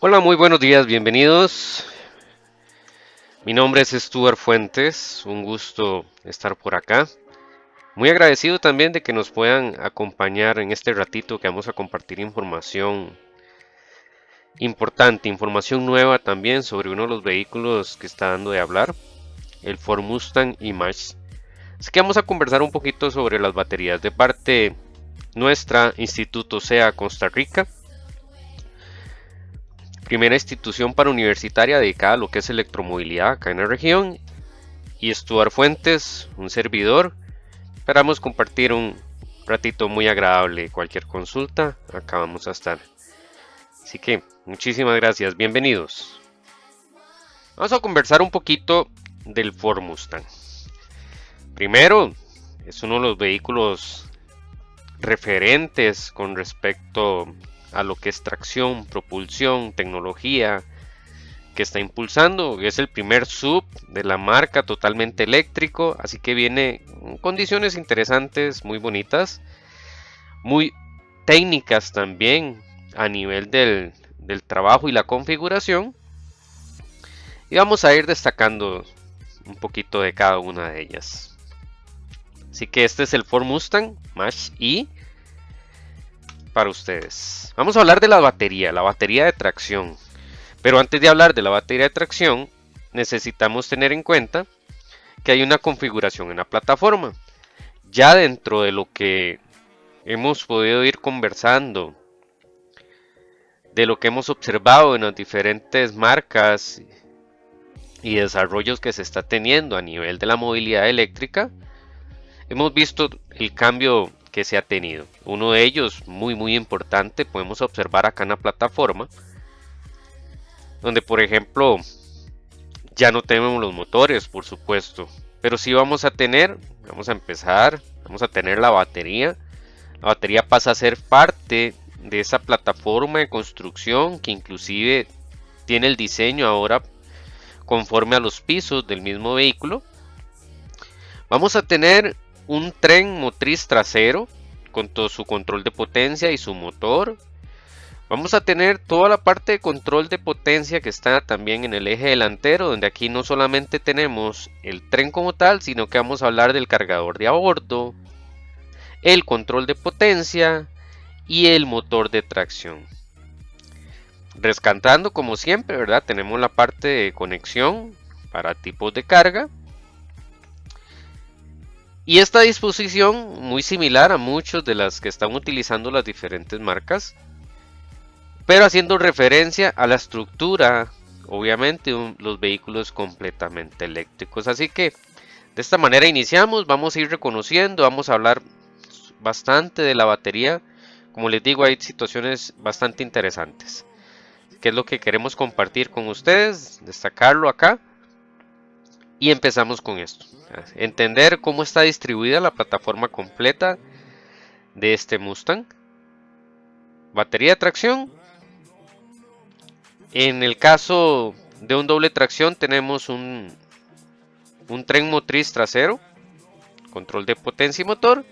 Hola, muy buenos días, bienvenidos. Mi nombre es Stuart Fuentes, un gusto estar por acá. Muy agradecido también de que nos puedan acompañar en este ratito que vamos a compartir información importante, información nueva también sobre uno de los vehículos que está dando de hablar, el Ford Mustang Image. Así que vamos a conversar un poquito sobre las baterías de parte nuestra Instituto SEA Costa Rica, primera institución universitaria dedicada a lo que es electromovilidad acá en la región, y Stuart Fuentes, un servidor. Esperamos compartir un ratito muy agradable. Cualquier consulta, acá vamos a estar. Así que muchísimas gracias, bienvenidos. Vamos a conversar un poquito del Ford Mustang. Primero, es uno de los vehículos referentes con respecto a lo que es tracción, propulsión, tecnología, que está impulsando. Es el primer sub de la marca totalmente eléctrico, así que viene en condiciones interesantes, muy bonitas, muy técnicas también a nivel del trabajo y la configuración. Y vamos a ir destacando un poquito de cada una de ellas. Así que este es el Ford Mustang Mach-E para ustedes. Vamos a hablar de la batería de tracción. Pero antes de hablar de la batería de tracción, necesitamos tener en cuenta que hay una configuración en la plataforma. Ya dentro de lo que hemos podido ir conversando, de lo que hemos observado en las diferentes marcas y desarrollos que se está teniendo a nivel de la movilidad eléctrica, hemos visto el cambio que se ha tenido. Uno de ellos muy importante podemos observar acá en la plataforma, donde por ejemplo ya no tenemos los motores, por supuesto, pero sí vamos a tener la batería. La batería pasa a ser parte de esa plataforma de construcción que inclusive tiene el diseño ahora conforme a los pisos del mismo vehículo. Vamos a tener un tren motriz trasero con todo su control de potencia y su motor. Vamos a tener toda la parte de control de potencia que está también en el eje delantero, donde aquí no solamente tenemos el tren como tal, sino que vamos a hablar del cargador de a bordo, el control de potencia y el motor de tracción. Rescatando como siempre, ¿verdad? Tenemos la parte de conexión para tipos de carga. Y esta disposición muy similar a muchas de las que están utilizando las diferentes marcas, pero haciendo referencia a la estructura, obviamente, los vehículos completamente eléctricos. Así que de esta manera iniciamos, vamos a ir reconociendo, vamos a hablar bastante de la batería. Como les digo, hay situaciones bastante interesantes, que es lo que queremos compartir con ustedes, destacarlo acá. Y empezamos con esto, entender cómo está distribuida la plataforma completa de este Mustang. Batería de tracción. En el caso de un doble tracción tenemos un tren motriz trasero, control de potencia y motor,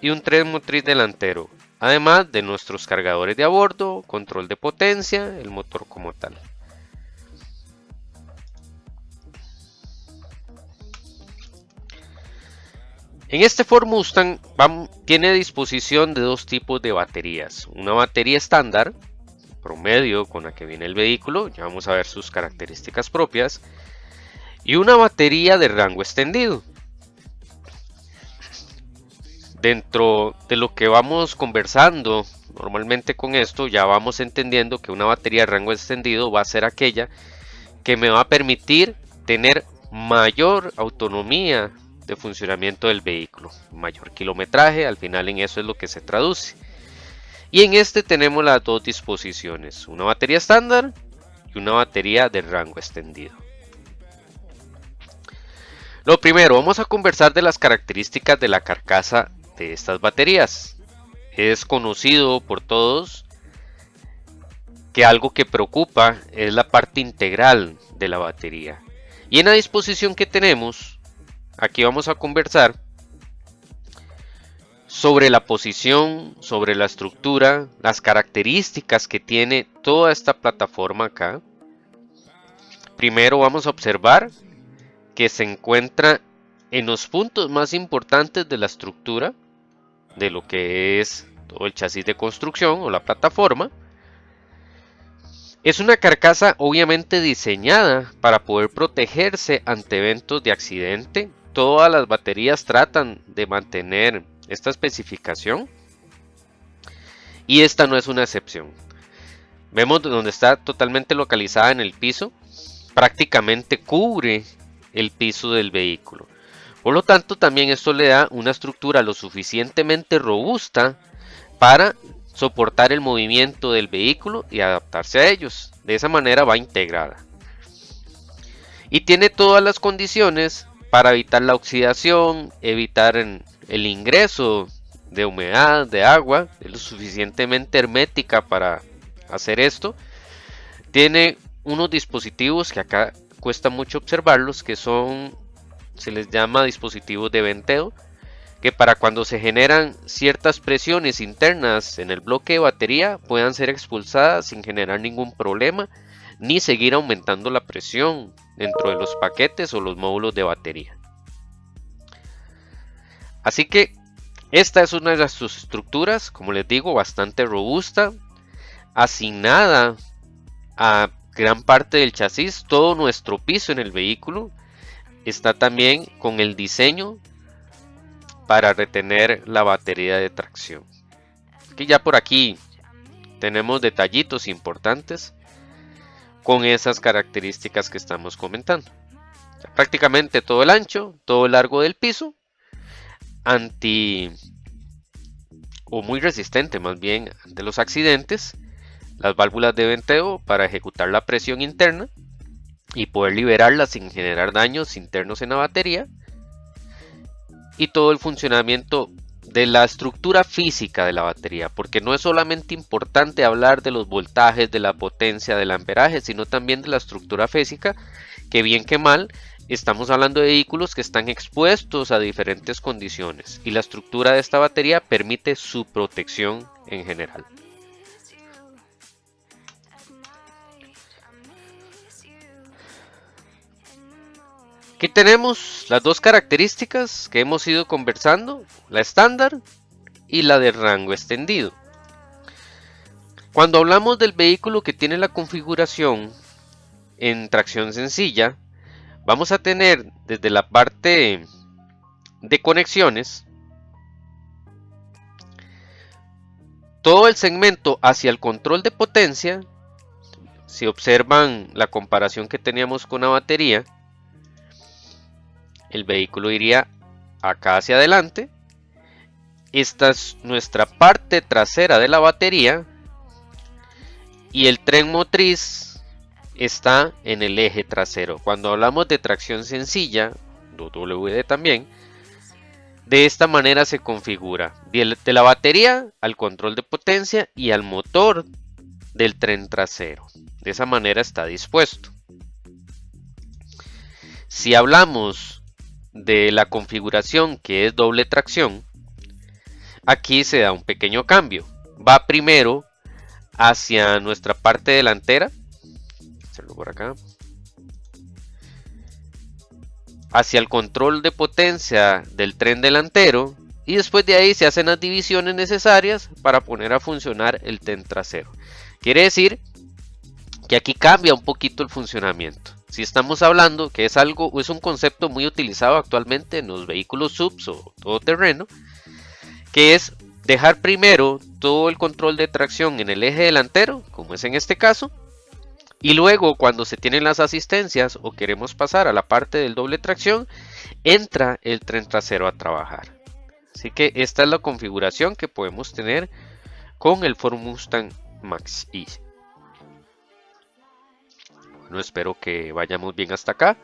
y un tren motriz delantero, además de nuestros cargadores de a bordo, control de potencia, el motor como tal. En este Ford Mustang tiene disposición de dos tipos de baterías, una batería estándar, promedio con la que viene el vehículo, ya vamos a ver sus características propias, y una batería de rango extendido. Dentro de lo que vamos conversando normalmente con esto, ya vamos entendiendo que una batería de rango extendido va a ser aquella que me va a permitir tener mayor autonomía de funcionamiento del vehículo, mayor kilometraje, al final en eso es lo que se traduce. Y en este tenemos las dos disposiciones, una batería estándar y una batería de rango extendido. Lo primero, vamos a conversar de las características de la carcasa de estas baterías. Es conocido por todos que algo que preocupa es la parte integral de la batería. Y en la disposición que tenemos, aquí vamos a conversar sobre la posición, sobre la estructura, las características que tiene toda esta plataforma acá. Primero vamos a observar que se encuentra en los puntos más importantes de la estructura, de lo que es todo el chasis de construcción o la plataforma. Es una carcasa obviamente diseñada para poder protegerse ante eventos de accidente. Todas las baterías tratan de mantener esta especificación y esta no es una excepción. Vemos donde está totalmente localizada en el piso, prácticamente cubre el piso del vehículo. Por lo tanto, también esto le da una estructura lo suficientemente robusta para soportar el movimiento del vehículo y adaptarse a ellos. De esa manera va integrada. Y tiene todas las condiciones para evitar la oxidación, evitar el ingreso de humedad, de agua, es lo suficientemente hermética para hacer esto. Tiene unos dispositivos que acá cuesta mucho observarlos, que son, se les llama dispositivos de venteo, que para cuando se generan ciertas presiones internas en el bloque de batería puedan ser expulsadas sin generar ningún problema, ni seguir aumentando la presión dentro de los paquetes o los módulos de batería. Así que esta es una de sus estructuras, como les digo, bastante robusta, asignada a gran parte del chasis. Todo nuestro piso en el vehículo está también con el diseño para retener la batería de tracción. Que ya por aquí tenemos detallitos importantes con esas características que estamos comentando. Prácticamente todo el ancho, todo el largo del piso, o muy resistente más bien ante los accidentes, las válvulas de venteo para ejecutar la presión interna y poder liberarla sin generar daños internos en la batería, y todo el funcionamiento de la estructura física de la batería, porque no es solamente importante hablar de los voltajes, de la potencia, del amperaje, sino también de la estructura física, que bien que mal estamos hablando de vehículos que están expuestos a diferentes condiciones y la estructura de esta batería permite su protección en general. Aquí tenemos las dos características que hemos ido conversando, la estándar y la de rango extendido. Cuando hablamos del vehículo que tiene la configuración en tracción sencilla, vamos a tener desde la parte de conexiones todo el segmento hacia el control de potencia. Si observan la comparación que teníamos con la batería, el vehículo iría acá hacia adelante. Esta es nuestra parte trasera de la batería y el tren motriz está en el eje trasero. Cuando hablamos de tracción sencilla, WD también, de esta manera se configura de la batería al control de potencia y al motor del tren trasero. De esa manera está dispuesto. Si hablamos de la configuración que es doble tracción, aquí se da un pequeño cambio. Va primero hacia nuestra parte delantera, hacerlo por acá, hacia el control de potencia del tren delantero, y después de ahí se hacen las divisiones necesarias para poner a funcionar el tren trasero. Quiere decir que aquí cambia un poquito el funcionamiento. Si estamos hablando que es un concepto muy utilizado actualmente en los vehículos subs o todoterreno, que es dejar primero todo el control de tracción en el eje delantero, como es en este caso, y luego cuando se tienen las asistencias o queremos pasar a la parte del doble tracción, entra el tren trasero a trabajar. Así que esta es la configuración que podemos tener con el Ford Mustang Mach-E. Bueno, espero que vayamos bien hasta acá.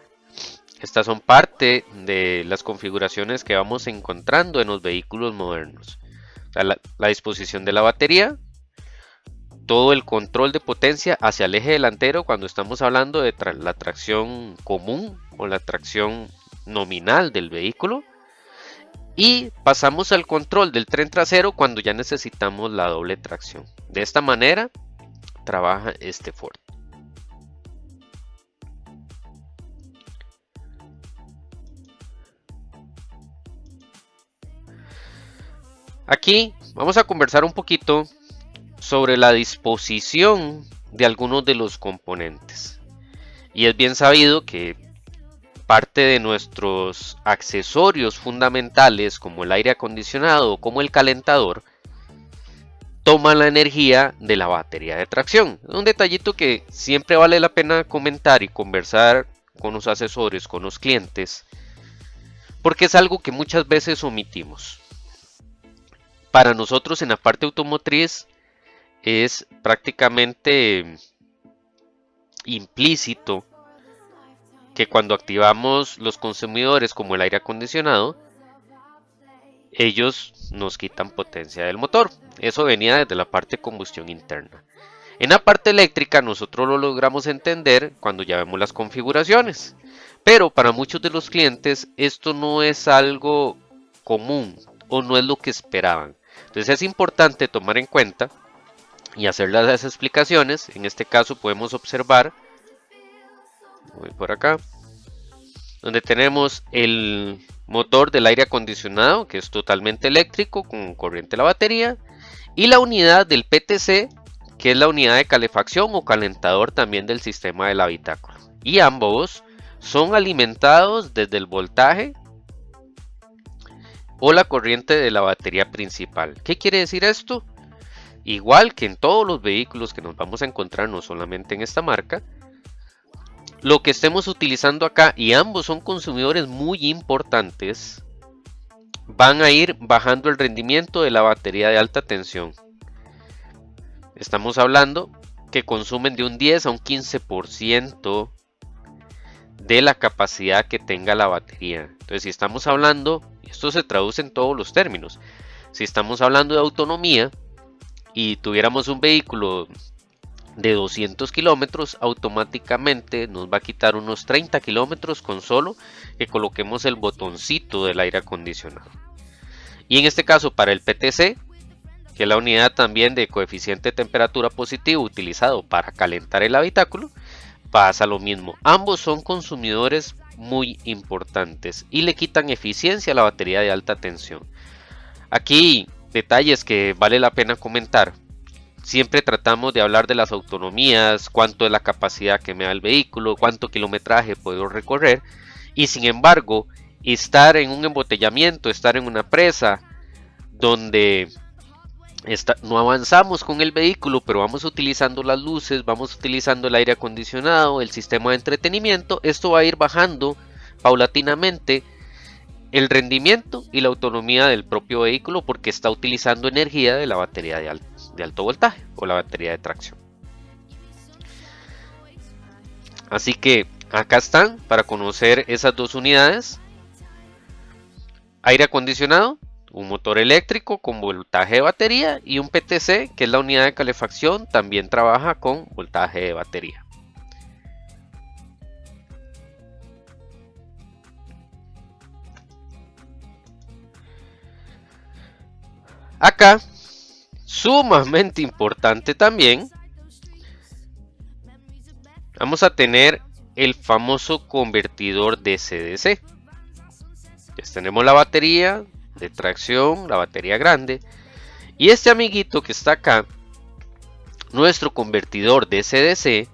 Estas son parte de las configuraciones que vamos encontrando en los vehículos modernos. La disposición de la batería, todo el control de potencia hacia el eje delantero cuando estamos hablando de la tracción común o la tracción nominal del vehículo, y pasamos al control del tren trasero cuando ya necesitamos la doble tracción. De esta manera trabaja este Ford. Aquí vamos a conversar un poquito sobre la disposición de algunos de los componentes. Y es bien sabido que parte de nuestros accesorios fundamentales, como el aire acondicionado o como el calentador, toman la energía de la batería de tracción. Un detallito que siempre vale la pena comentar y conversar con los asesores, con los clientes, porque es algo que muchas veces omitimos. Para nosotros en la parte automotriz es prácticamente implícito que cuando activamos los consumidores como el aire acondicionado, ellos nos quitan potencia del motor. Eso venía desde la parte de combustión interna. En la parte eléctrica nosotros lo logramos entender cuando ya vemos las configuraciones. Pero para muchos de los clientes esto no es algo común o no es lo que esperaban. Entonces es importante tomar en cuenta y hacer las explicaciones. En este caso podemos observar, voy por acá, donde tenemos el motor del aire acondicionado, que es totalmente eléctrico con corriente a la batería, y la unidad del PTC, que es la unidad de calefacción o calentador también del sistema del habitáculo. Y ambos son alimentados desde el voltaje o la corriente de la batería principal. ¿Qué quiere decir esto? Igual que en todos los vehículos que nos vamos a encontrar, no solamente en esta marca, lo que estemos utilizando acá, y ambos son consumidores muy importantes, van a ir bajando el rendimiento de la batería de alta tensión. Estamos hablando que consumen de un 10 a un 15% de la capacidad que tenga la batería. Entonces, si estamos hablando, esto se traduce en todos los términos, si estamos hablando de autonomía y tuviéramos un vehículo de 200 kilómetros, automáticamente nos va a quitar unos 30 kilómetros con solo que coloquemos el botoncito del aire acondicionado. Y en este caso para el PTC, que es la unidad también de coeficiente de temperatura positivo utilizado para calentar el habitáculo, pasa lo mismo. Ambos son consumidores muy importantes y le quitan eficiencia a la batería de alta tensión. Aquí detalles que vale la pena comentar. Siempre tratamos de hablar de las autonomías, cuánto es la capacidad que me da el vehículo, cuánto kilometraje puedo recorrer, y sin embargo, estar en un embotellamiento, estar en una presa donde no avanzamos con el vehículo, pero vamos utilizando las luces, vamos utilizando el aire acondicionado, el sistema de entretenimiento, esto va a ir bajando paulatinamente el rendimiento y la autonomía del propio vehículo porque está utilizando energía de la batería de alto voltaje o la batería de tracción. Así que acá están para conocer esas dos unidades. Aire acondicionado, un motor eléctrico con voltaje de batería, y un PTC, que es la unidad de calefacción, también trabaja con voltaje de batería. Acá, sumamente importante también, vamos a tener el famoso convertidor DC-DC. Pues tenemos la batería de tracción, la batería grande, y este amiguito que está acá, nuestro convertidor DC-DC,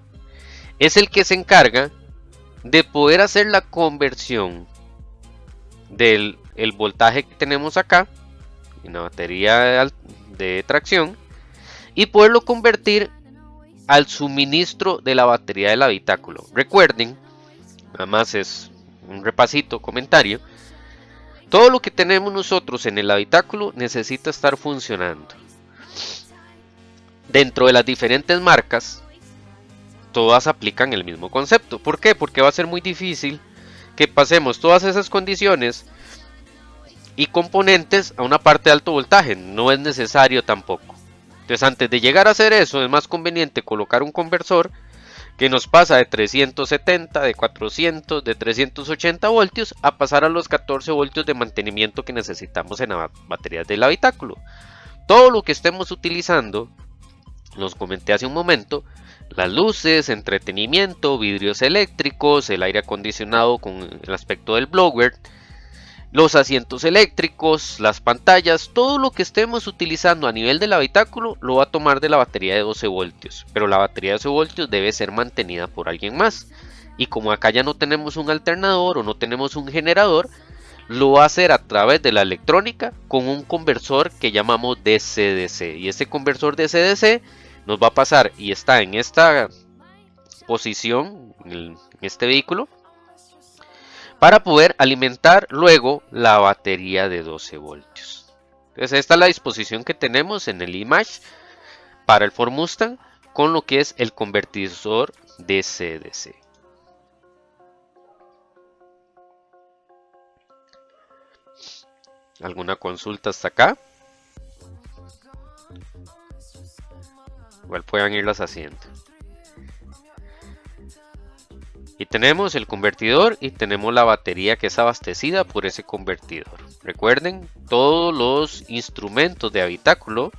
es el que se encarga de poder hacer la conversión del voltaje que tenemos acá en la batería de tracción y poderlo convertir al suministro de la batería del habitáculo. Recuerden, nada más es un repasito, comentario, todo lo que tenemos nosotros en el habitáculo necesita estar funcionando. Dentro de las diferentes marcas, todas aplican el mismo concepto. ¿Por qué? Porque va a ser muy difícil que pasemos todas esas condiciones y componentes a una parte de alto voltaje. No es necesario tampoco. Entonces, antes de llegar a hacer eso, es más conveniente colocar un conversor que nos pasa de 370, de 400, de 380 voltios a pasar a los 14 voltios de mantenimiento que necesitamos en las baterías del habitáculo. Todo lo que estemos utilizando, los comenté hace un momento, las luces, entretenimiento, vidrios eléctricos, el aire acondicionado con el aspecto del blower, los asientos eléctricos, las pantallas, todo lo que estemos utilizando a nivel del habitáculo lo va a tomar de la batería de 12 voltios. Pero la batería de 12 voltios debe ser mantenida por alguien más. Y como acá ya no tenemos un alternador o no tenemos un generador, lo va a hacer a través de la electrónica con un conversor que llamamos DC-DC. Y este conversor DC-DC nos va a pasar y está en esta posición, en este vehículo, para poder alimentar luego la batería de 12 voltios. Entonces esta es la disposición que tenemos en el Image para el Ford Mustang con lo que es el convertidor DC-DC. ¿Alguna consulta hasta acá? Igual puedan irlas haciendo. Y tenemos el convertidor y tenemos la batería que es abastecida por ese convertidor. Recuerden, todos los instrumentos de habitáculo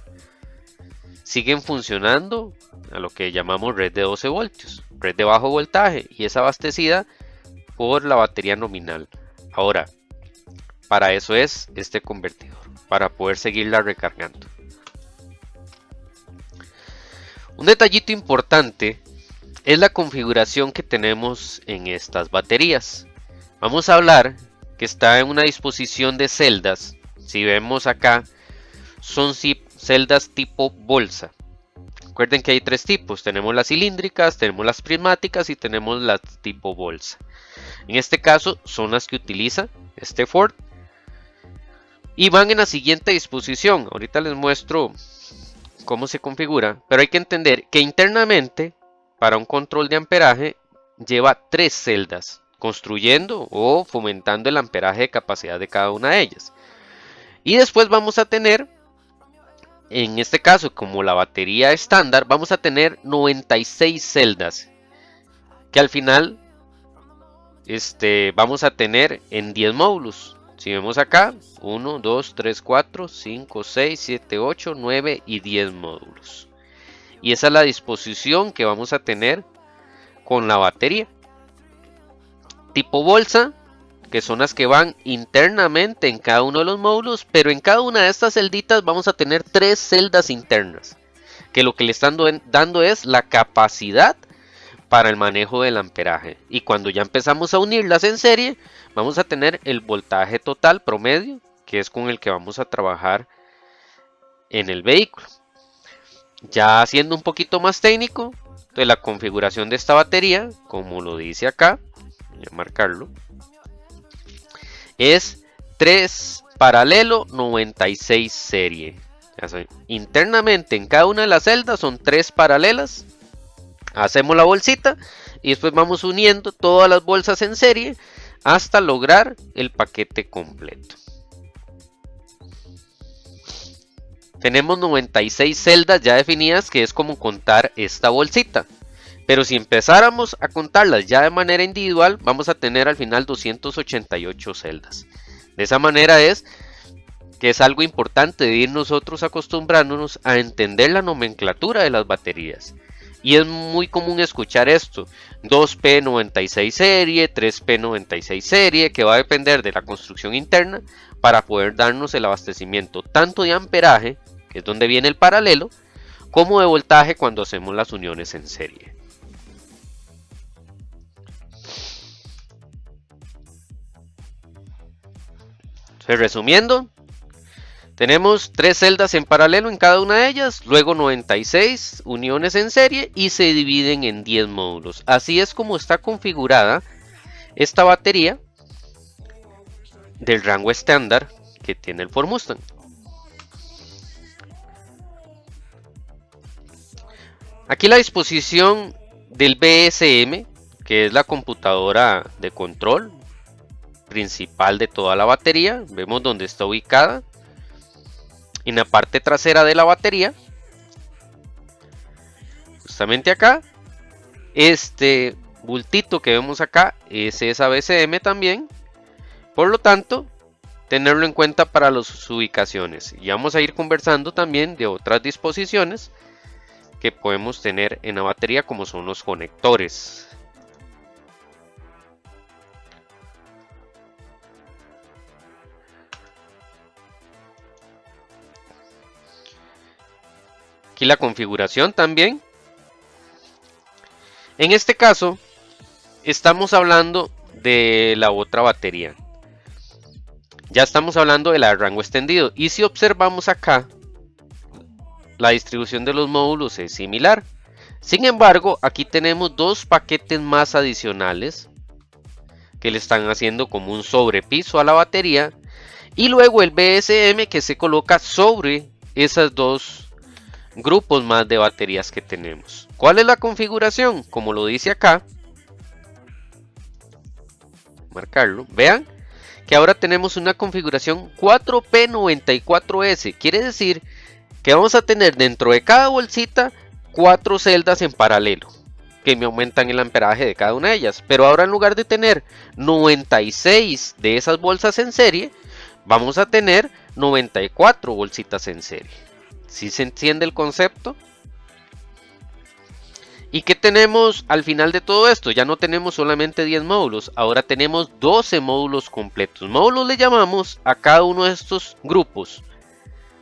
siguen funcionando a lo que llamamos red de 12 voltios, red de bajo voltaje, y es abastecida por la batería nominal. Ahora, para eso es este convertidor, para poder seguirla recargando. Un detallito importante es la configuración que tenemos en estas baterías. Vamos a hablar que está en una disposición de celdas. Si vemos acá, son celdas tipo bolsa. Recuerden que hay tres tipos. Tenemos las cilíndricas, tenemos las prismáticas y tenemos las tipo bolsa. En este caso son las que utiliza este Ford. Y van en la siguiente disposición. Ahorita les muestro cómo se configura. Pero hay que entender que internamente, para un control de amperaje, lleva 3 celdas, construyendo o fomentando el amperaje de capacidad de cada una de ellas. Y después vamos a tener, en este caso como la batería estándar, vamos a tener 96 celdas, que al final vamos a tener en 10 módulos. Si vemos acá, 1, 2, 3, 4, 5, 6, 7, 8, 9 y 10 módulos. Y esa es la disposición que vamos a tener con la batería. Tipo bolsa, que son las que van internamente en cada uno de los módulos, pero en cada una de estas celditas vamos a tener 3 celdas internas, que lo que le están dando es la capacidad para el manejo del amperaje. Y cuando ya empezamos a unirlas en serie, vamos a tener el voltaje total promedio, que es con el que vamos a trabajar en el vehículo. Ya siendo un poquito más técnico, de la configuración de esta batería, como lo dice acá, voy a marcarlo, es 3 paralelo 96 serie. Internamente en cada una de las celdas son 3 paralelas. Hacemos la bolsita y después vamos uniendo todas las bolsas en serie hasta lograr el paquete completo. Tenemos 96 celdas ya definidas, que es como contar esta bolsita. Pero si empezáramos a contarlas ya de manera individual, vamos a tener al final 288 celdas. De esa manera es que es algo importante de ir nosotros acostumbrándonos a entender la nomenclatura de las baterías. Y es muy común escuchar esto, 2P96 serie, 3P96 serie, que va a depender de la construcción interna para poder darnos el abastecimiento tanto de amperaje, que es donde viene el paralelo, como de voltaje cuando hacemos las uniones en serie. Entonces, resumiendo, tenemos 3 celdas en paralelo en cada una de ellas, luego 96 uniones en serie y se dividen en 10 módulos. Así es como está configurada esta batería del rango estándar que tiene el Ford Mustang. Aquí la disposición del BSM, que es la computadora de control principal de toda la batería. Vemos dónde está ubicada. En la parte trasera de la batería, justamente acá, Este bultito que vemos acá es esa BCM también. Por lo tanto, tenerlo en cuenta para las ubicaciones. Y vamos a ir conversando también de otras disposiciones que podemos tener en la batería, como son los conectores. Aquí la configuración también. En este caso, estamos hablando de la otra batería. Ya estamos hablando del rango extendido. Y si observamos acá, la distribución de los módulos es similar. Sin embargo, aquí tenemos dos paquetes más adicionales que le están haciendo como un sobrepiso a la batería. Y luego el BSM que se coloca sobre esos dos grupos más de baterías que tenemos. ¿Cuál es la configuración? Como lo dice acá. Marcarlo. Vean que ahora tenemos una configuración 4P94S. Quiere decir que vamos a tener dentro de cada bolsita 4 celdas en paralelo, que me aumentan el amperaje de cada una de ellas. Pero ahora, en lugar de tener 96 de esas bolsas en serie, vamos a tener 94 bolsitas en serie. ¿Sí se entiende el concepto? ¿Y qué tenemos al final de todo esto? Ya no tenemos solamente 10 módulos, ahora tenemos 12 módulos completos. Módulos le llamamos a cada uno de estos grupos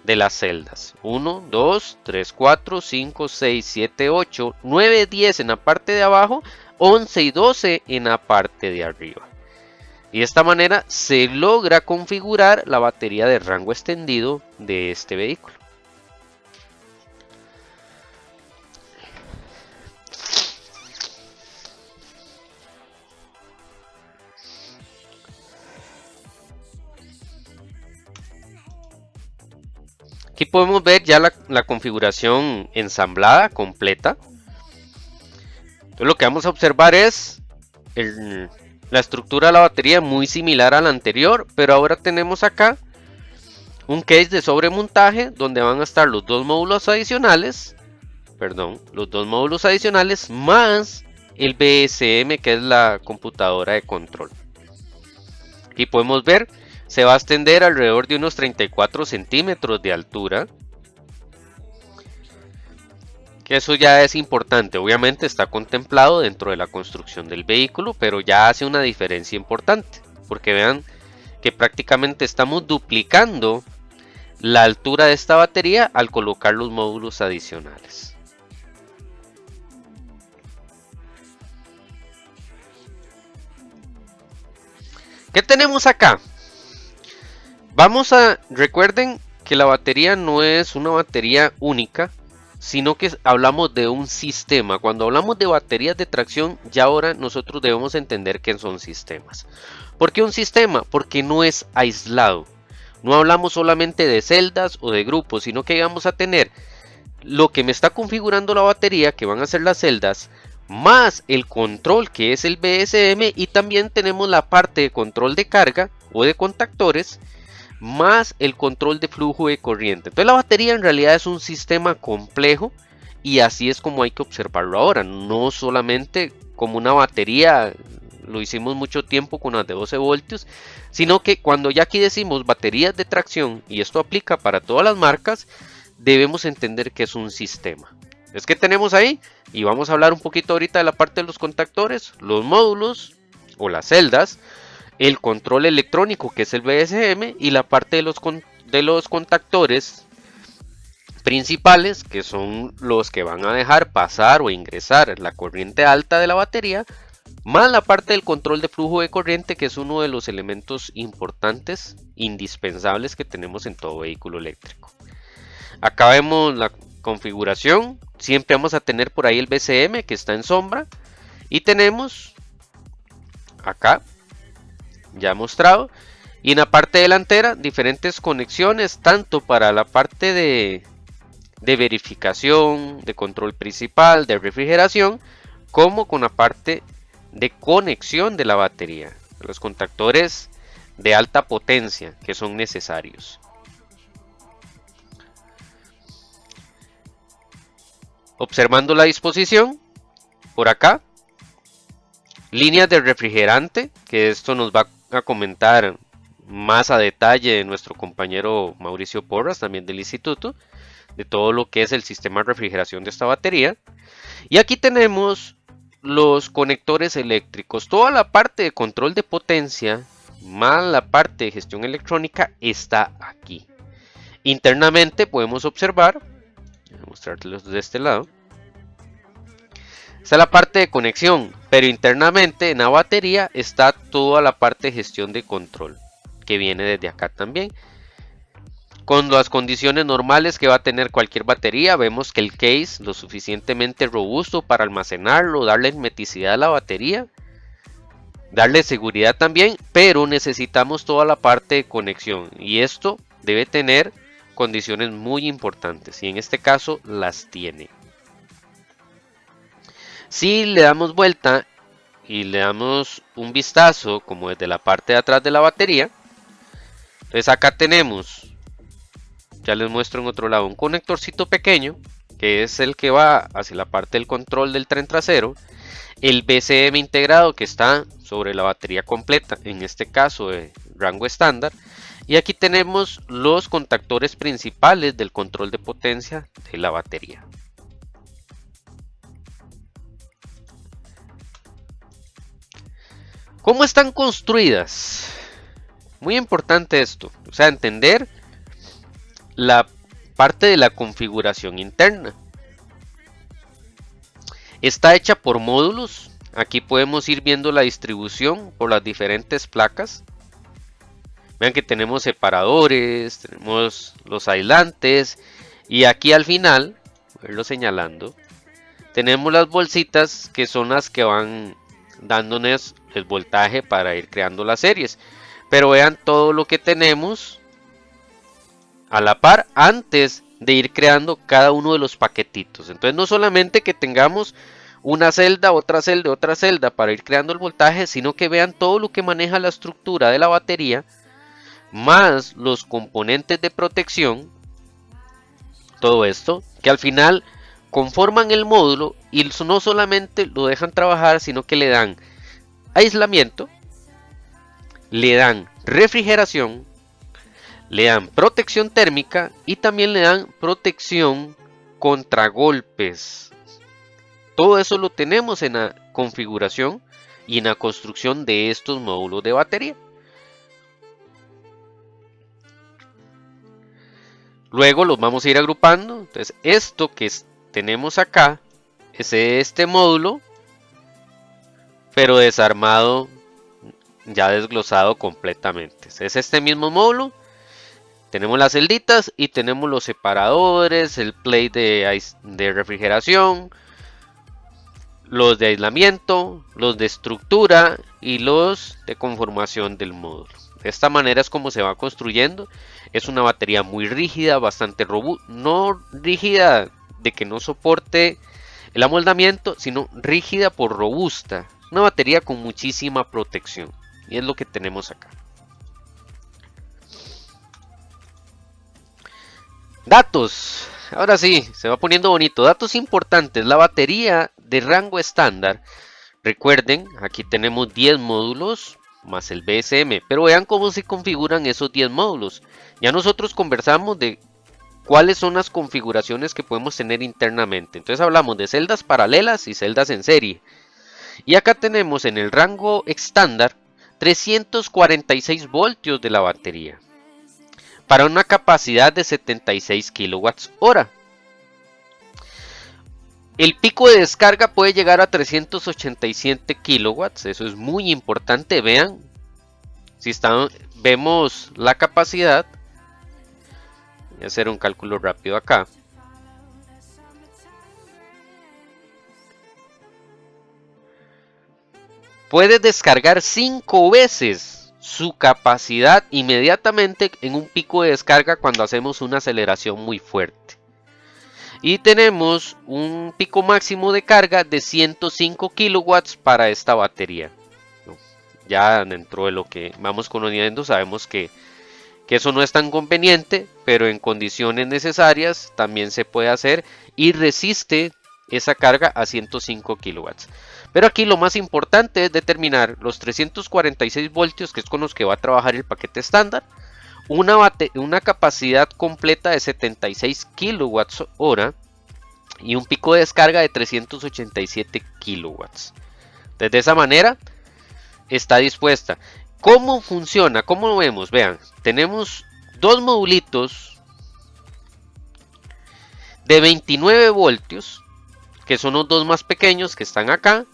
de las celdas. 1, 2, 3, 4, 5, 6, 7, 8, 9, 10 en la parte de abajo, 11 y 12 en la parte de arriba. Y de esta manera se logra configurar la batería de rango extendido de este vehículo. Aquí podemos ver ya la configuración ensamblada, completa. Entonces lo que vamos a observar es la estructura de la batería muy similar a la anterior, pero ahora tenemos acá un case de sobremontaje donde van a estar los dos módulos adicionales, más el BSM, que es la computadora de control. Aquí podemos ver, se va a extender alrededor de unos 34 centímetros de altura. Que eso ya es importante, obviamente está contemplado dentro de la construcción del vehículo, pero ya hace una diferencia importante. Porque vean que prácticamente estamos duplicando la altura de esta batería al colocar los módulos adicionales. ¿Qué tenemos acá? Recuerden que la batería no es una batería única, sino que hablamos de un sistema. Cuando hablamos de baterías de tracción, ya ahora nosotros debemos entender que son sistemas. ¿Por qué un sistema? Porque no es aislado. No hablamos solamente de celdas o de grupos, sino que vamos a tener lo que me está configurando la batería, que van a ser las celdas, más el control, que es el BSM, y también tenemos la parte de control de carga o de contactores, más el control de flujo de corriente. Entonces la batería en realidad es un sistema complejo y así es como hay que observarlo ahora, no solamente como una batería, lo hicimos mucho tiempo con las de 12 voltios, sino que cuando ya aquí decimos baterías de tracción, y esto aplica para todas las marcas, debemos entender que es un sistema. Es que tenemos ahí, y vamos a hablar un poquito ahorita de la parte de los contactores, los módulos o las celdas, el control electrónico, que es el BSM, y la parte de los contactores principales, que son los que van a dejar pasar o ingresar la corriente alta de la batería, más la parte del control de flujo de corriente, que es uno de los elementos importantes, indispensables que tenemos en todo vehículo eléctrico. Acá vemos la configuración, siempre vamos a tener por ahí el BSM que está en sombra, y tenemos acá ya mostrado, y en la parte delantera diferentes conexiones, tanto para la parte de verificación, de control principal, de refrigeración, como con la parte de conexión de la batería, los contactores de alta potencia que son necesarios. Observando la disposición, por acá, líneas de refrigerante, que esto nos va a comentar más a detalle nuestro compañero Mauricio Porras, también del instituto, de todo lo que es el sistema de refrigeración de esta batería. Y aquí tenemos los conectores eléctricos. Toda la parte de control de potencia más la parte de gestión electrónica está aquí. Internamente podemos observar, voy a mostrarles de este lado, está la parte de conexión, pero internamente en la batería está toda la parte de gestión de control, que viene desde acá también. Con las condiciones normales que va a tener cualquier batería, vemos que el case lo suficientemente robusto para almacenarlo, darle hermeticidad a la batería, darle seguridad también, pero necesitamos toda la parte de conexión y esto debe tener condiciones muy importantes y en este caso las tiene. Si le damos vuelta y le damos un vistazo como desde la parte de atrás de la batería, entonces acá tenemos, ya les muestro en otro lado, un conectorcito pequeño que es el que va hacia la parte del control del tren trasero, el BCM integrado que está sobre la batería completa, en este caso de rango estándar, y aquí tenemos los contactores principales del control de potencia de la batería. ¿Cómo están construidas? Muy importante esto, o sea, entender la parte de la configuración interna. Está hecha por módulos. Aquí podemos ir viendo la distribución por las diferentes placas. Vean que tenemos separadores, tenemos los aislantes y aquí al final, verlo señalando, tenemos las bolsitas que son las que van dándonos el voltaje para ir creando las series. Pero vean todo lo que tenemos a la par antes de ir creando cada uno de los paquetitos. Entonces no solamente que tengamos una celda, otra celda, otra celda para ir creando el voltaje, sino que vean todo lo que maneja la estructura de la batería, más los componentes de protección, todo esto, que al final conforman el módulo y no solamente lo dejan trabajar, sino que le dan aislamiento, le dan refrigeración, le dan protección térmica y también le dan protección contra golpes. Todo eso lo tenemos en la configuración y en la construcción de estos módulos de batería. Luego los vamos a ir agrupando. Entonces esto que tenemos acá es este módulo, pero desarmado, ya desglosado completamente. Es este mismo módulo. Tenemos las celditas y tenemos los separadores, el plate de refrigeración, los de aislamiento, los de estructura y los de conformación del módulo. De esta manera es como se va construyendo. Es una batería muy rígida, bastante robusta, no rígida de que no soporte el amoldamiento, sino rígida por robusta. Una batería con muchísima protección y es lo que tenemos acá. Datos, ahora sí, se va poniendo bonito. Datos importantes, la batería de rango estándar. Recuerden, aquí tenemos 10 módulos más el BSM, pero vean cómo se configuran esos 10 módulos. Ya nosotros conversamos de cuáles son las configuraciones que podemos tener internamente. Entonces hablamos de celdas paralelas y celdas en serie. Y acá tenemos en el rango estándar 346 voltios de la batería, para una capacidad de 76 kWh. El pico de descarga puede llegar a 387 kW, eso es muy importante. Vean, si vemos la capacidad, voy a hacer un cálculo rápido acá. Puede descargar 5 veces su capacidad inmediatamente en un pico de descarga cuando hacemos una aceleración muy fuerte. Y tenemos un pico máximo de carga de 105 kilowatts para esta batería. Ya dentro de lo que vamos conociendo sabemos que eso no es tan conveniente, pero en condiciones necesarias también se puede hacer y resiste esa carga a 105 kilowatts. Pero aquí lo más importante es determinar los 346 voltios, que es con los que va a trabajar el paquete estándar, una capacidad completa de 76 kilowatts hora y un pico de descarga de 387 kilowatts. Entonces, de esa manera está dispuesta. ¿Cómo funciona? ¿Cómo lo vemos? Vean, tenemos dos modulitos de 29 voltios, que son los dos más pequeños que están acá,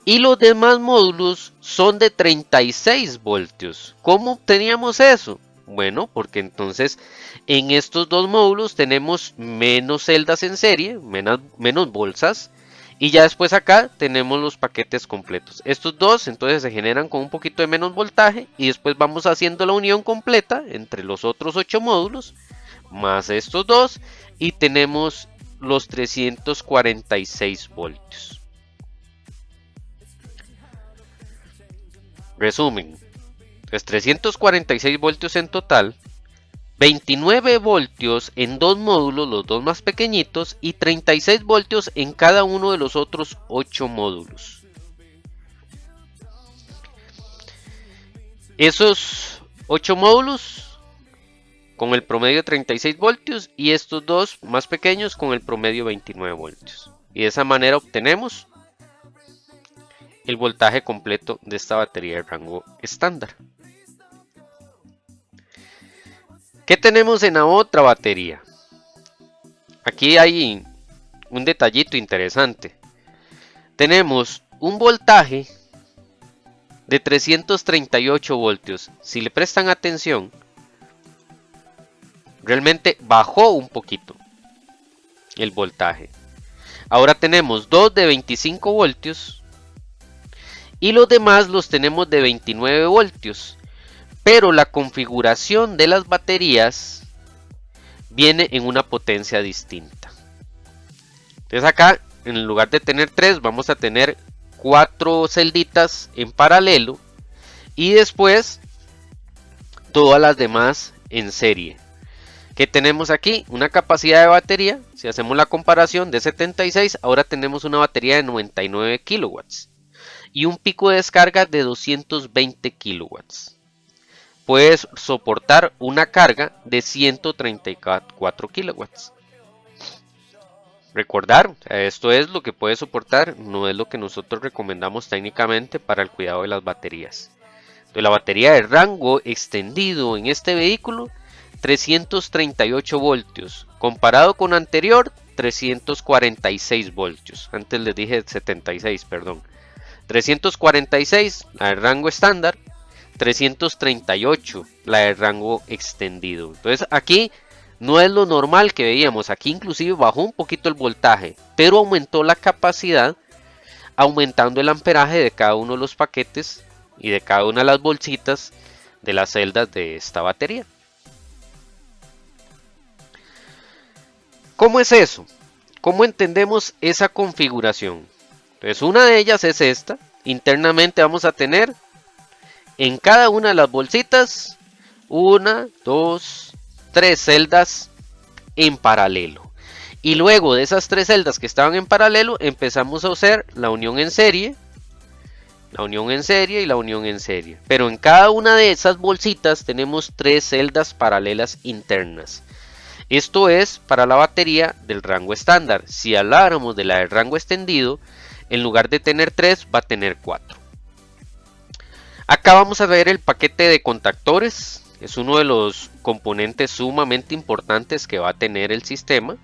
y los demás módulos son de 36 voltios. ¿Cómo obteníamos eso? Bueno, porque entonces en estos dos módulos tenemos menos celdas en serie, menos bolsas, y ya después acá tenemos los paquetes completos. Estos dos entonces se generan con un poquito de menos voltaje y después vamos haciendo la unión completa entre los otros 8 módulos más estos dos y tenemos los 346 voltios. Resumen, es 346 voltios en total, 29 voltios en dos módulos, los dos más pequeñitos, y 36 voltios en cada uno de los otros 8 módulos. Esos 8 módulos con el promedio de 36 voltios y estos dos más pequeños con el promedio 29 voltios. Y de esa manera obtenemos el voltaje completo de esta batería de rango estándar. ¿Qué tenemos en la otra batería? Aquí hay un detallito interesante. Tenemos un voltaje de 338 voltios. Si le prestan atención, realmente bajó un poquito el voltaje. Ahora tenemos dos de 25 voltios y los demás los tenemos de 29 voltios. Pero la configuración de las baterías viene en una potencia distinta. Entonces acá, en lugar de tener 3, vamos a tener 4 celditas en paralelo. Y después, todas las demás en serie. ¿Qué tenemos aquí? Una capacidad de batería, si hacemos la comparación, de 76. Ahora tenemos una batería de 99 kilowatts. Y un pico de descarga de 220 kilowatts. Puede soportar una carga de 134 kilowatts. Recordar, esto es lo que puede soportar, no es lo que nosotros recomendamos técnicamente para el cuidado de las baterías. Entonces, la batería de rango extendido en este vehículo, 338 voltios, comparado con anterior, 346 voltios. Antes les dije 76, perdón. 346, la de rango estándar. 338 la de rango extendido. Entonces aquí no es lo normal que veíamos. Aquí inclusive bajó un poquito el voltaje, pero aumentó la capacidad, aumentando el amperaje de cada uno de los paquetes y de cada una de las bolsitas de las celdas de esta batería. ¿Cómo es eso? ¿Cómo entendemos esa configuración? Entonces una de ellas es esta. Internamente vamos a tener en cada una de las bolsitas 1, 2, 3 celdas en paralelo. Y luego de esas 3 celdas que estaban en paralelo empezamos a hacer la unión en serie. La unión en serie y la unión en serie. Pero en cada una de esas bolsitas tenemos 3 celdas paralelas internas. Esto es para la batería del rango estándar. Si habláramos de la del rango extendido, en lugar de tener 3 va a tener 4. Acá vamos a ver el paquete de contactores. Es uno de los componentes sumamente importantes que va a tener el sistema.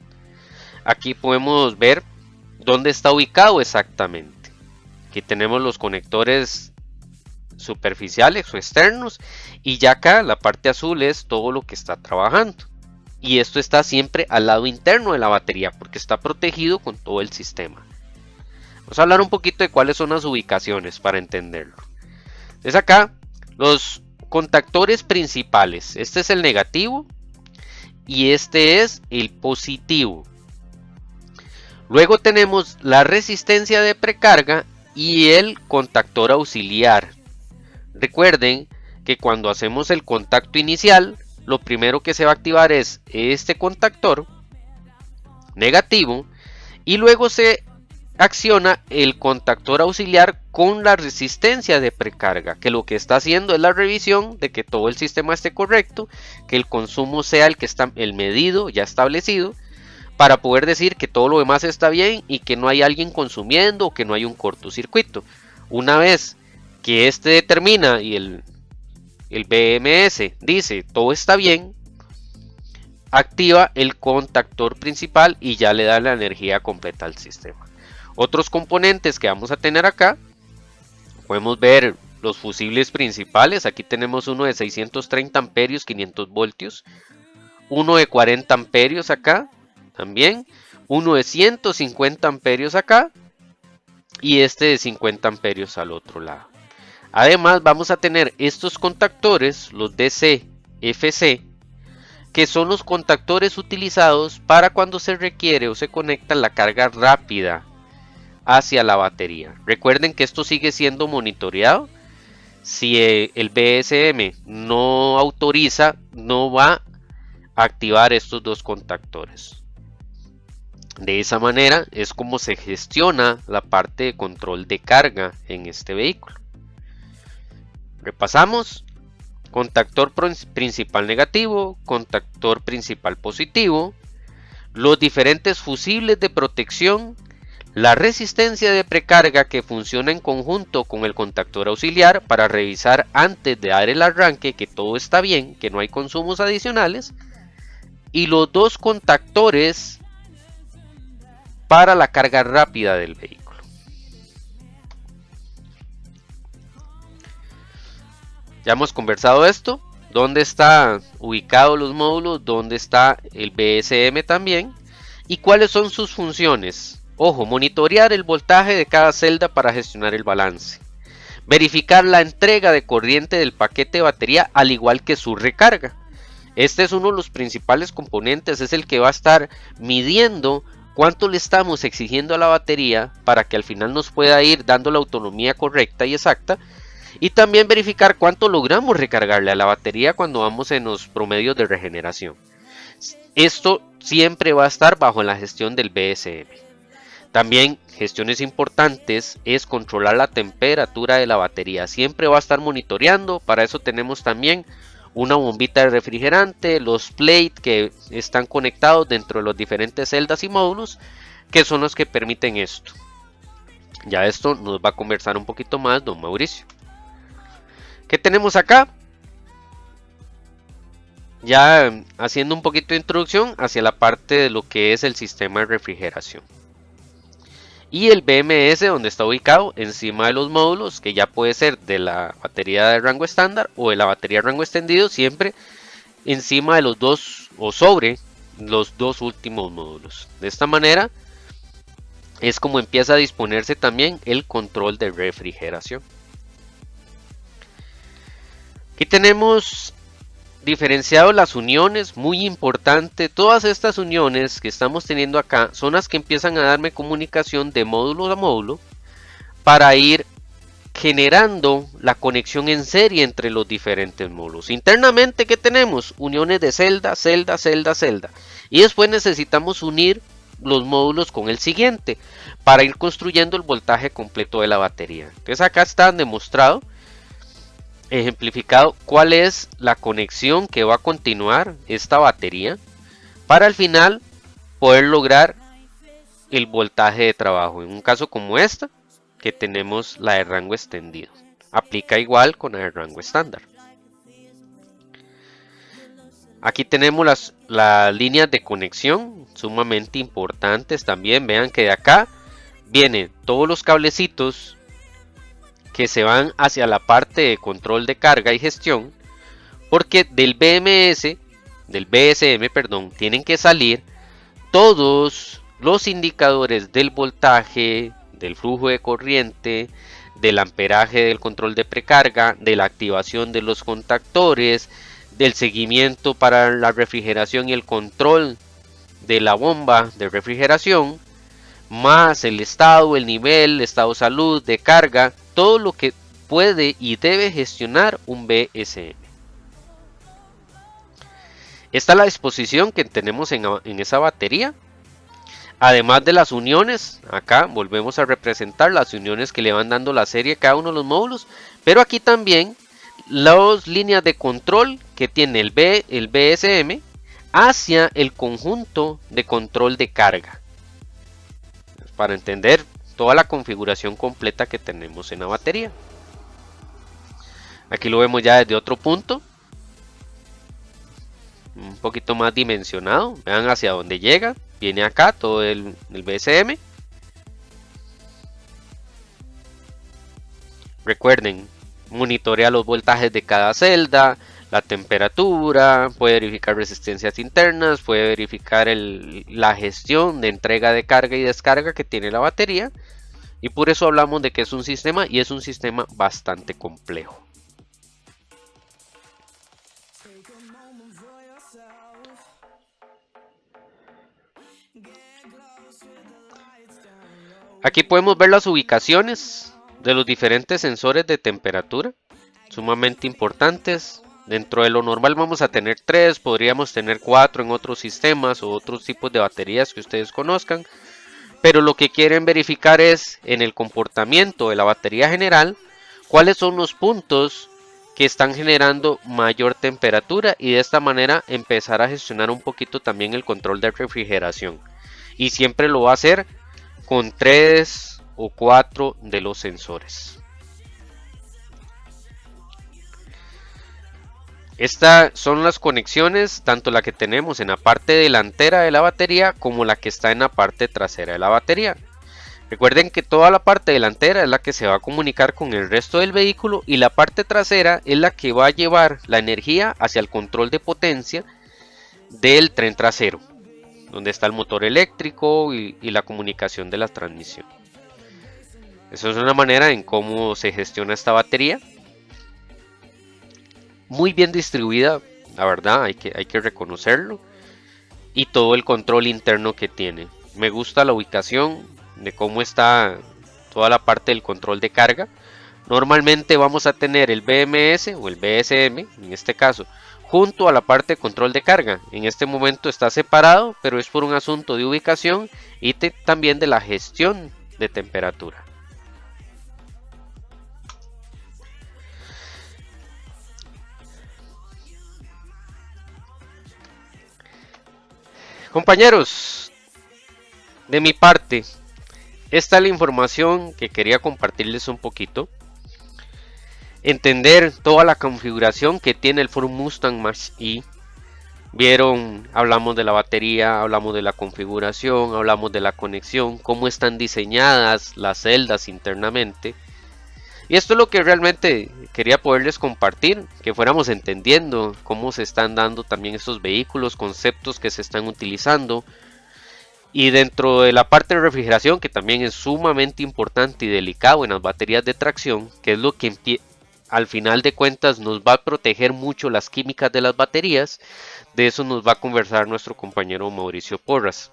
Aquí podemos ver dónde está ubicado exactamente. Aquí tenemos los conectores superficiales o externos. Y ya acá la parte azul es todo lo que está trabajando. Y esto está siempre al lado interno de la batería porque está protegido con todo el sistema. Vamos a hablar un poquito de cuáles son las ubicaciones para entenderlo. Entonces acá los contactores principales. Este es el negativo y este es el positivo. Luego tenemos la resistencia de precarga y el contactor auxiliar. Recuerden que cuando hacemos el contacto inicial, lo primero que se va a activar es este contactor negativo y luego se acciona el contactor auxiliar con la resistencia de precarga, que lo que está haciendo es la revisión de que todo el sistema esté correcto, que el consumo sea el que está el medido ya establecido, para poder decir que todo lo demás está bien y que no hay alguien consumiendo o que no hay un cortocircuito. Una vez que este determina y el BMS dice todo está bien, activa el contactor principal y ya le da la energía completa al sistema. Otros componentes que vamos a tener acá, podemos ver los fusibles principales. Aquí tenemos uno de 630 amperios, 500 voltios, uno de 40 amperios acá también, uno de 150 amperios acá y este de 50 amperios al otro lado. Además vamos a tener estos contactores, los DC-FC, que son los contactores utilizados para cuando se requiere o se conecta la carga rápida hacia la batería. Recuerden que esto sigue siendo monitoreado. Si el BSM no autoriza, no va a activar estos dos contactores. De esa manera es como se gestiona la parte de control de carga en este vehículo. Repasamos: contactor principal negativo, contactor principal positivo, los diferentes fusibles de protección, la resistencia de precarga que funciona en conjunto con el contactor auxiliar para revisar antes de dar el arranque que todo está bien, que no hay consumos adicionales, y los dos contactores para la carga rápida del vehículo. Ya hemos conversado esto, dónde están ubicados los módulos, dónde está el BSM también y cuáles son sus funciones. Ojo, monitorear el voltaje de cada celda para gestionar el balance. Verificar la entrega de corriente del paquete de batería al igual que su recarga. Este es uno de los principales componentes, es el que va a estar midiendo cuánto le estamos exigiendo a la batería para que al final nos pueda ir dando la autonomía correcta y exacta. Y también verificar cuánto logramos recargarle a la batería cuando vamos en los promedios de regeneración. Esto siempre va a estar bajo la gestión del BSM. También gestiones importantes es controlar la temperatura de la batería. Siempre va a estar monitoreando. Para eso tenemos también una bombita de refrigerante, los plates que están conectados dentro de las diferentes celdas y módulos, que son los que permiten esto. Ya esto nos va a conversar un poquito más don Mauricio. ¿Qué tenemos acá? Ya haciendo un poquito de introducción hacia la parte de lo que es el sistema de refrigeración. Y el BMS donde está ubicado encima de los módulos, que ya puede ser de la batería de rango estándar o de la batería de rango extendido, siempre encima de los dos o sobre los dos últimos módulos. De esta manera es como empieza a disponerse también el control de refrigeración. Aquí tenemos diferenciado las uniones, muy importante. Todas estas uniones que estamos teniendo acá son las que empiezan a darme comunicación de módulo a módulo para ir generando la conexión en serie entre los diferentes módulos. Internamente, ¿qué tenemos? Uniones de celda, celda, celda, celda. Y después necesitamos unir los módulos con el siguiente para ir construyendo el voltaje completo de la batería. Entonces acá está demostrado, ejemplificado, cuál es la conexión que va a continuar esta batería para al final poder lograr el voltaje de trabajo. En un caso como esta, que tenemos la de rango extendido, aplica igual con la de rango estándar. Aquí tenemos las líneas de conexión sumamente importantes también. Vean que de acá vienen todos los cablecitos que se van hacia la parte de control de carga y gestión, porque del BSM, tienen que salir todos los indicadores del voltaje, del flujo de corriente, del amperaje del control de precarga, de la activación de los contactores, del seguimiento para la refrigeración y el control de la bomba de refrigeración, más el estado, el nivel, el estado de salud, de carga, todo lo que puede y debe gestionar un BSM. Esta es la disposición que tenemos en esa batería. Además de las uniones, acá volvemos a representar las uniones que le van dando la serie a cada uno de los módulos, pero aquí también las líneas de control que tiene el BSM hacia el conjunto de control de carga, para entender toda la configuración completa que tenemos en la batería. Aquí lo vemos ya desde otro punto, un poquito más dimensionado. Vean hacia dónde llega. Viene acá todo el BSM. Recuerden, monitorea los voltajes de cada celda, la temperatura, puede verificar resistencias internas, puede verificar la gestión de entrega de carga y descarga que tiene la batería. Y por eso hablamos de que es un sistema, y es un sistema bastante complejo. Aquí podemos ver las ubicaciones de los diferentes sensores de temperatura, sumamente importantes. Dentro de lo normal vamos a tener 3, podríamos tener 4 en otros sistemas o otros tipos de baterías que ustedes conozcan. Pero lo que quieren verificar es en el comportamiento de la batería general, cuáles son los puntos que están generando mayor temperatura, y de esta manera empezar a gestionar un poquito también el control de refrigeración. Y siempre lo va a hacer con 3 o 4 de los sensores. Estas son las conexiones, tanto la que tenemos en la parte delantera de la batería como la que está en la parte trasera de la batería. Recuerden que toda la parte delantera es la que se va a comunicar con el resto del vehículo, y la parte trasera es la que va a llevar la energía hacia el control de potencia del tren trasero, donde está el motor eléctrico y la comunicación de la transmisión. Eso es una manera en cómo se gestiona esta batería. Muy bien distribuida, la verdad, hay que reconocerlo. Y todo el control interno que tiene. Me gusta la ubicación de cómo está toda la parte del control de carga. Normalmente vamos a tener el BMS o el BSM, en este caso, junto a la parte de control de carga. En este momento está separado, pero es por un asunto de ubicación y también de la gestión de temperatura. Compañeros, de mi parte, esta es la información que quería compartirles un poquito. Entender toda la configuración que tiene el Ford Mustang Mach-E. Vieron, hablamos de la batería, hablamos de la configuración, hablamos de la conexión, cómo están diseñadas las celdas internamente. Y esto es lo que realmente quería poderles compartir, que fuéramos entendiendo cómo se están dando también estos vehículos, conceptos que se están utilizando. Y dentro de la parte de refrigeración, que también es sumamente importante y delicado en las baterías de tracción, que es lo que al final de cuentas nos va a proteger mucho las químicas de las baterías. De eso nos va a conversar nuestro compañero Mauricio Porras.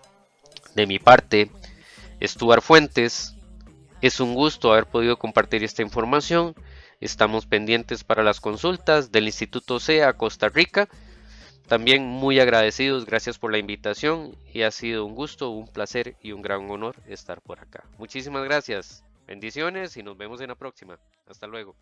De mi parte, Stuart Fuentes. Es un gusto haber podido compartir esta información. Estamos pendientes para las consultas del Instituto CEA Costa Rica. También muy agradecidos, gracias por la invitación, y ha sido un gusto, un placer y un gran honor estar por acá. Muchísimas gracias, bendiciones y nos vemos en la próxima. Hasta luego.